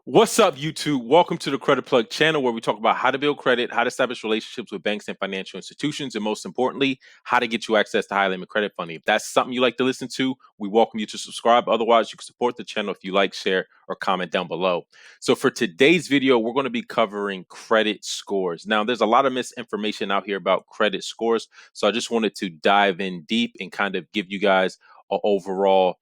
What's up, YouTube? Welcome to the Credit Plug channel where we talk about how to build credit, how to establish relationships with banks and financial institutions, and most importantly, how to get you access to high limit credit funding. If that's something you like to listen to, we welcome you to subscribe. Otherwise, you can support the channel if you like, share, or comment down below. So for today's video, we're going to be covering credit scores. Now, there's a lot of misinformation out here about credit scores. So I just wanted to dive in deep and kind of give you guys an overall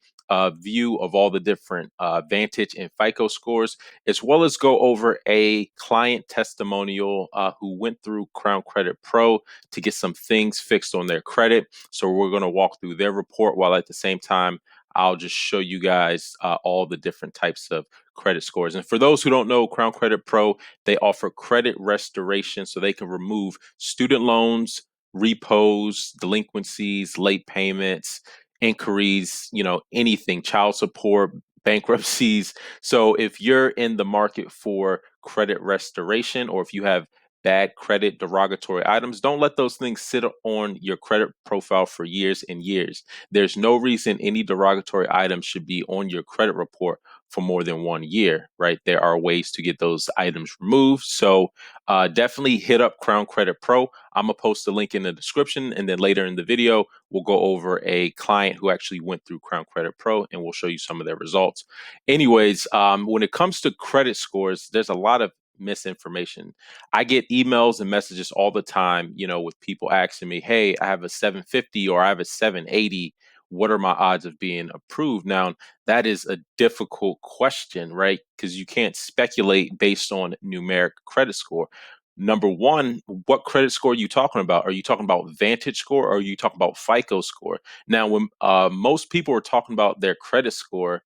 view of all the different Vantage and FICO scores, as well as go over a client testimonial who went through Crown Credit Pro to get some things fixed on their credit. So we're going to walk through their report while at the same time, I'll just show you guys all the different types of credit scores. And for those who don't know, Crown Credit Pro, they offer credit restoration so they can remove student loans, repos, delinquencies, late payments, inquiries, anything, child support, bankruptcies. So if you're in the market for credit restoration, or if you have bad credit derogatory items, don't let those things sit on your credit profile for years and years. There's no reason any derogatory items should be on your credit report for more than 1 year, right? There are ways to get those items removed. So definitely hit up Crown Credit Pro. I'm gonna post a link in the description, and then later in the video, we'll go over a client who actually went through Crown Credit Pro, and we'll show you some of their results. Anyways, when it comes to credit scores, there's a lot of misinformation. I get emails and messages all the time, with people asking me, "Hey, I have a 750 or I have a 780. What are my odds of being approved?" Now, that is a difficult question, right? Because you can't speculate based on numeric credit score. Number one, what credit score are you talking about? Are you talking about Vantage score, or are you talking about FICO score? Now, when most people are talking about their credit score,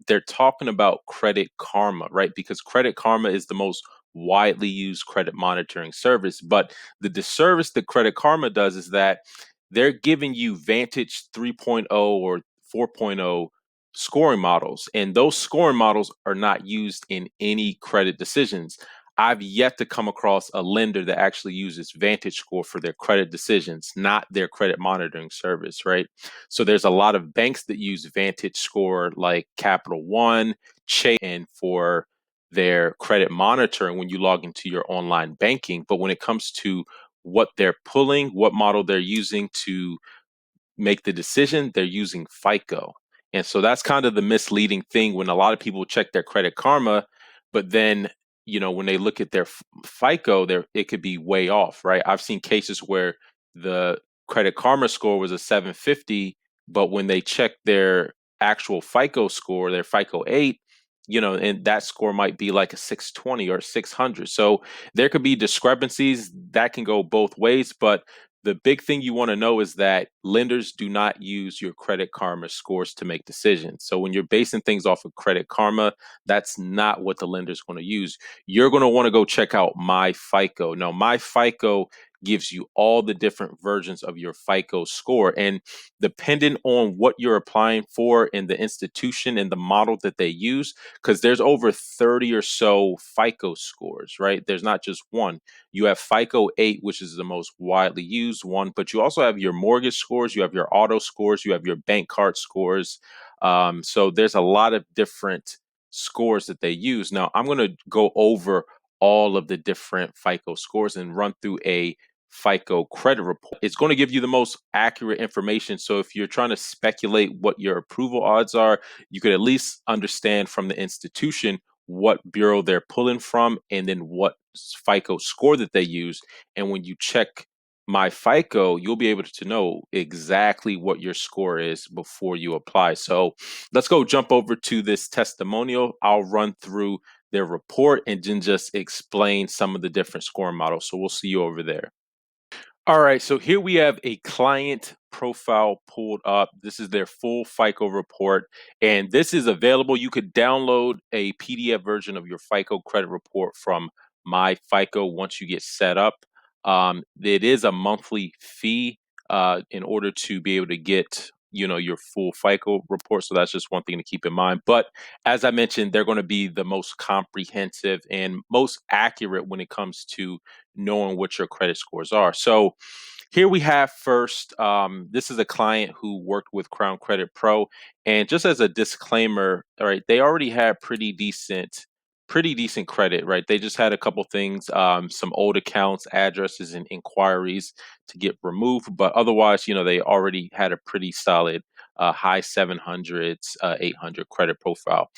they're talking about Credit Karma, right? Because Credit Karma is the most widely used credit monitoring service. But the disservice that Credit Karma does is that they're giving you Vantage 3.0 or 4.0 scoring models, and those scoring models are not used in any credit decisions. I've yet to come across a lender that actually uses Vantage score for their credit decisions, not their credit monitoring service, right? So there's a lot of banks that use Vantage score like Capital One, Chase, and for their credit monitoring when you log into your online banking. But when it comes to what they're pulling, what model they're using to make the decision, they're using FICO. And so that's kind of the misleading thing when a lot of people check their Credit Karma, but then, when they look at their FICO, it could be way off, right? I've seen cases where the Credit Karma score was a 750, but when they check their actual FICO score, their FICO 8, and that score might be like a 620 or 600. So there could be discrepancies that can go both ways, but the big thing you want to know is that lenders do not use your Credit Karma scores to make decisions. So when you're basing things off of Credit Karma, that's not what the lender's going to use. You're going to want to go check out My FICO. Now, My FICO gives you all the different versions of your FICO score. And depending on what you're applying for in the institution and the model that they use, because there's over 30 or so FICO scores, right? There's not just one. You have FICO 8, which is the most widely used one, but you also have your mortgage scores, you have your auto scores, you have your bank card scores. So there's a lot of different scores that they use. Now, I'm going to go over all of the different FICO scores and run through a FICO credit report. It's going to give you the most accurate information. So if you're trying to speculate what your approval odds are, you could at least understand from the institution what bureau they're pulling from and then what FICO score that they use. And when you check My FICO, you'll be able to know exactly what your score is before you apply. So let's go jump over to this testimonial. I'll run through their report and then just explain some of the different scoring models. So we'll see you over there. All right, so here we have a client profile pulled up. This is their full FICO report, and this is available. You could download a PDF version of your FICO credit report from My FICO once you get set up. It is a monthly fee in order to be able to get your full FICO report. So that's just one thing to keep in mind. But as I mentioned, they're going to be the most comprehensive and most accurate when it comes to knowing what your credit scores are. So here we have first, this is a client who worked with Crown Credit Pro. And just as a disclaimer, all right, they already had pretty decent pretty decent credit, right? They just had a couple things, some old accounts, addresses, and inquiries to get removed, but otherwise, they already had a pretty solid high 700s, 800 credit profile.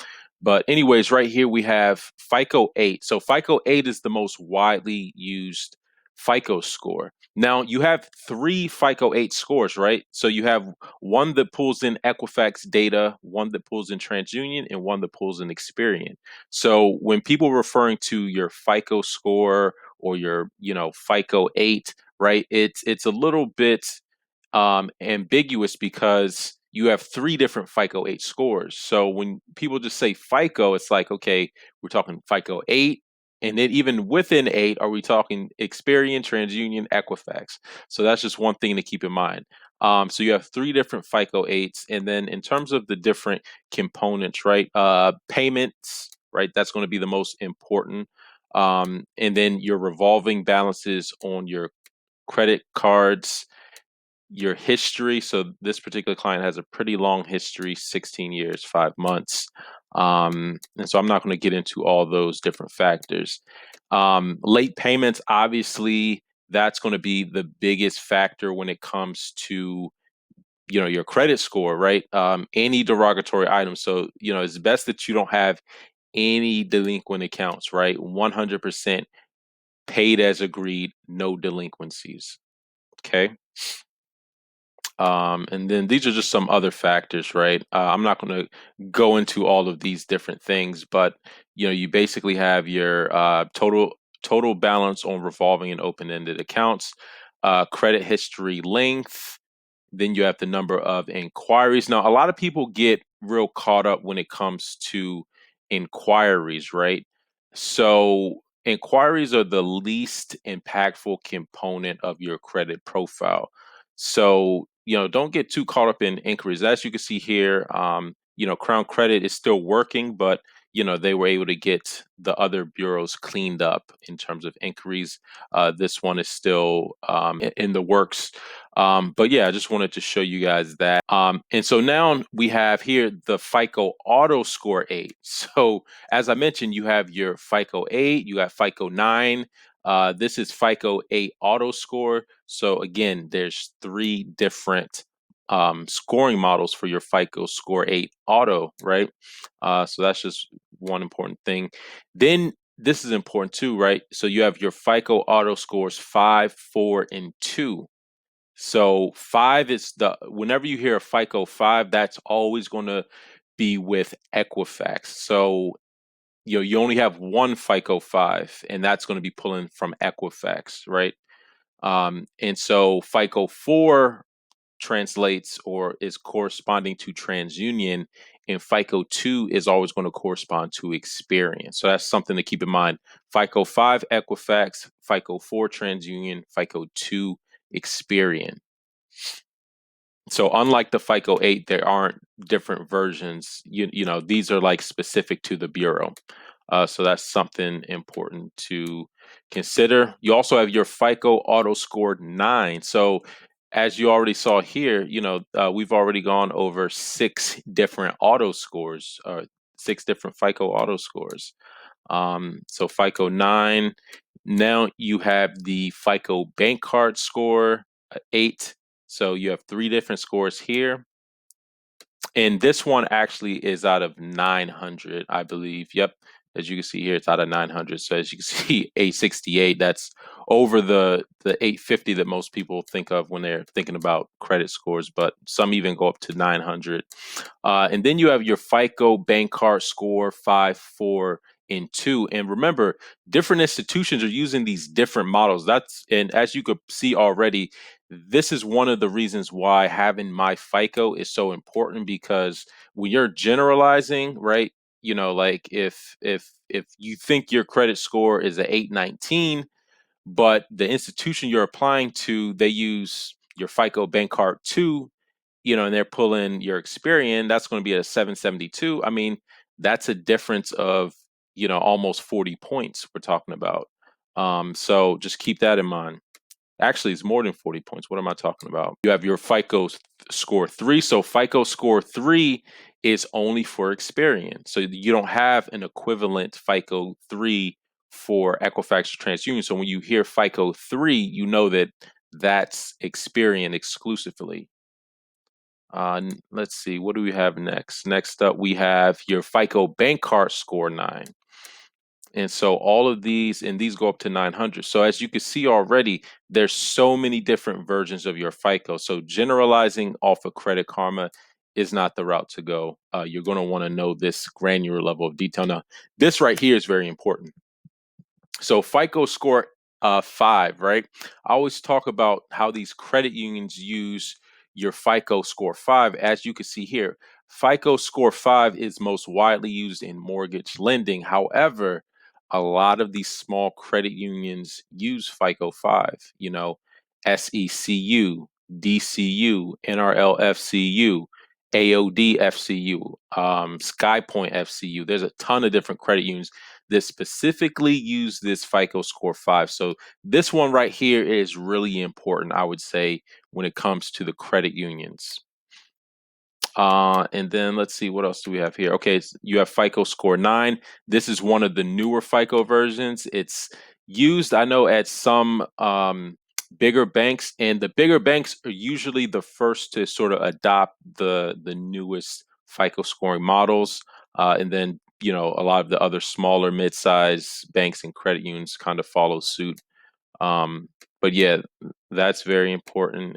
But anyways, right here we have FICO 8. So FICO 8 is the most widely used FICO score. Now you have three FICO 8 scores, right? So you have one that pulls in Equifax data, one that pulls in TransUnion, and one that pulls in Experian. So when people are referring to your FICO score or your, FICO 8, right? It's a little bit ambiguous because you have three different FICO 8 scores. So when people just say FICO, it's like, okay, we're talking FICO 8. And then even within 8, are we talking Experian, TransUnion, Equifax? So that's just one thing to keep in mind. So you have three different FICO 8s. And then in terms of the different components, right? Payments, right? That's going to be the most important. And then your revolving balances on your credit cards, your history. So this particular client has a pretty long history, 16 years, 5 months. And so I'm not going to get into all those different factors. Late payments, obviously, that's going to be the biggest factor when it comes to your credit score, right? Any derogatory items. So it's best that you don't have any delinquent accounts, right? 100% paid as agreed, no delinquencies. Okay. And then these are just some other factors, right? I'm not going to go into all of these different things, but you basically have your total balance on revolving and open-ended accounts, credit history length, then you have the number of inquiries. Now, a lot of people get real caught up when it comes to inquiries, right? So, inquiries are the least impactful component of your credit profile. So, don't get too caught up in inquiries. As you can see here, Crown Credit is still working, but they were able to get the other bureaus cleaned up in terms of inquiries. This one is still in the works. But yeah, I just wanted to show you guys that. And so now we have here the FICO Auto Score 8. So as I mentioned, you have your FICO 8, you got FICO 9. This is FICO 8 Auto Score. So again, there's three different scoring models for your FICO Score 8 Auto, right? So that's just one important thing. Then this is important too, right? So you have your FICO Auto Scores 5, 4, and 2. So 5 is whenever you hear a FICO 5, that's always going to be with Equifax. So you only have one FICO 5, and that's going to be pulling from Equifax, right? And so FICO 4 translates or is corresponding to TransUnion, and FICO 2 is always going to correspond to Experian. So that's something to keep in mind. FICO 5 Equifax, FICO 4 TransUnion, FICO 2 Experian. So unlike the FICO 8, there aren't different versions. These are like specific to the bureau. So that's something important to consider. You also have your FICO Auto Score 9. So as you already saw here, we've already gone over 6 different auto scores, 6 different FICO auto scores. So FICO 9. Now you have the FICO bank card score 8. So you have 3 different scores here. And this one actually is out of 900, I believe. Yep. As you can see here, it's out of 900. So as you can see, 868, that's over the 850 that most people think of when they're thinking about credit scores, but some even go up to 900. And then you have your FICO bank card score 5, 4, and 2. And remember, different institutions are using these different models. And as you could see already, this is one of the reasons why having my FICO is so important, because when you're generalizing, right? Like if you think your credit score is a 819, but the institution you're applying to, they use your FICO bank card 2, and they're pulling your Experian, that's going to be at a 772. I mean, that's a difference of, almost 40 points we're talking about. So just keep that in mind. Actually, it's more than 40 points. What am I talking about? You have your FICO score 3. So FICO score 3 is only for Experian. So you don't have an equivalent FICO 3 for Equifax or TransUnion. So when you hear FICO 3, you know that that's Experian exclusively. Let's see, what do we have next? Next up, we have your FICO bank card score 9. And so all of these, and these go up to 900. So as you can see already, there's so many different versions of your FICO. So generalizing off of Credit Karma is not the route to go. You're going to want to know this granular level of detail. Now, this right here is very important. So FICO score 5, right? I always talk about how these credit unions use your FICO score 5. As you can see here, FICO score 5 is most widely used in mortgage lending. However, a lot of these small credit unions use FICO 5, SECU, DCU, NRLFCU, AODFCU, SkyPoint FCU. There's a ton of different credit unions that specifically use this FICO score 5. So this one right here is really important, I would say, when it comes to the credit unions. And then let's see, what else do we have here? Okay, you have FICO score 9. This is one of the newer FICO versions. It's used, I know, at some bigger banks, and the bigger banks are usually the first to sort of adopt the newest FICO scoring models. And then, a lot of the other smaller mid-size banks and credit unions kind of follow suit. But yeah, that's very important.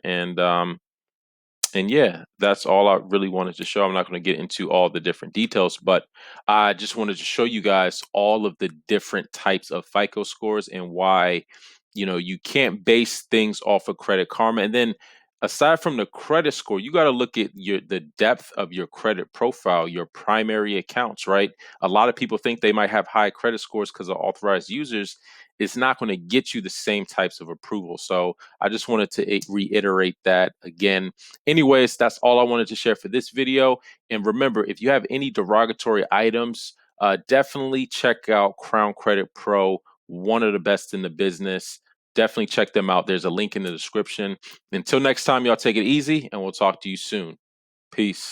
And yeah, that's all I really wanted to show. I'm not going to get into all the different details, but I just wanted to show you guys all of the different types of FICO scores and why, you can't base things off of Credit Karma. And then aside from the credit score, you got to look at the depth of your credit profile, your primary accounts, right? A lot of people think they might have high credit scores because of authorized users. It's not going to get you the same types of approval. So I just wanted to reiterate that again. Anyways, that's all I wanted to share for this video. And remember, if you have any derogatory items, definitely check out Crown Credit Pro, one of the best in the business. Definitely check them out. There's a link in the description. Until next time, y'all take it easy, and we'll talk to you soon. Peace.